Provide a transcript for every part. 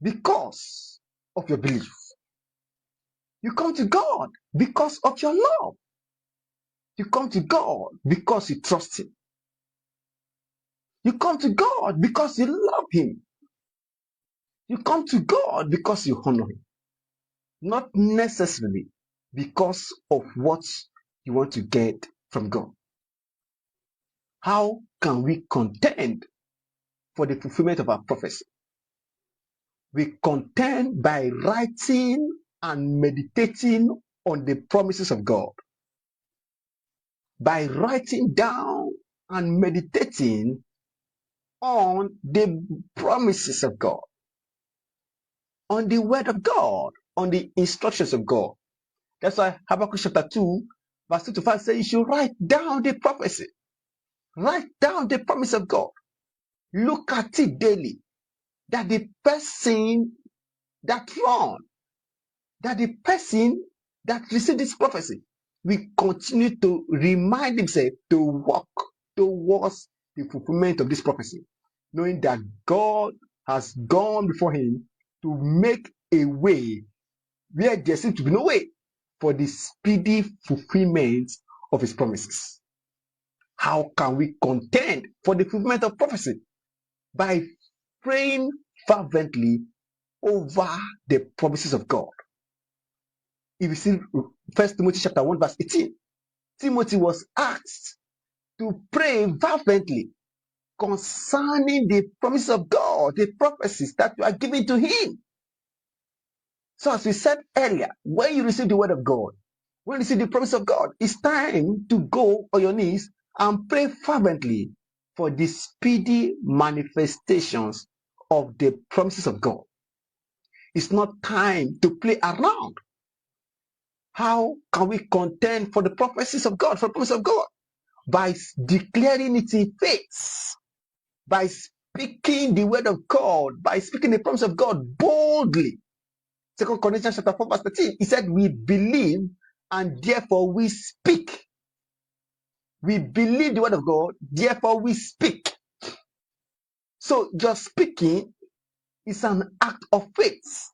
because of your belief. You come to God because of your love. You come to God because you trust Him. You come to God because you love Him. You come to God because you honor Him. Not necessarily because of what you want to get from God. How can we contend for the fulfillment of our prophecy? We contend by writing and meditating on the promises of God. By writing down and meditating on the promises of God, on the word of God, on the instructions of God. That's why Habakkuk chapter 2, verse 2 to 5 says you should write down the prophecy. Write down the promise of God. Look at it daily. That the person that run, that the person that received this prophecy will continue to remind himself to walk towards the fulfillment of this prophecy, knowing that God has gone before him to make a way where there seems to be no way for the speedy fulfillment of his promises. How can we contend for the fulfillment of prophecy? By praying fervently over the promises of God. If you see 1 Timothy chapter 1 verse 18, Timothy was asked to pray fervently concerning the promises of God, the prophecies that you are giving to him. So as we said earlier, when you receive the word of God, when you receive the promise of God, it's time to go on your knees and pray fervently for the speedy manifestations of the promises of God. It's not time to play around. How can we contend for the prophecies of God, for the promise of God? By declaring it in faith, by speaking the word of God, by speaking the promise of God boldly. 2 Corinthians chapter 4 verse 13, he said, we believe and therefore we speak. We believe the word of God, therefore we speak. So your speaking is an act of faith,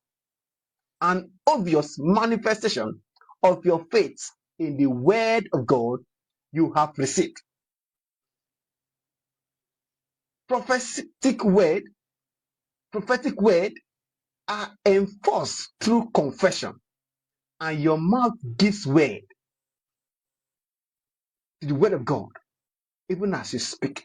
an obvious manifestation of your faith in the word of God you have received. Prophetic word are enforced through confession, and your mouth gives word to the word of God, even as you speak.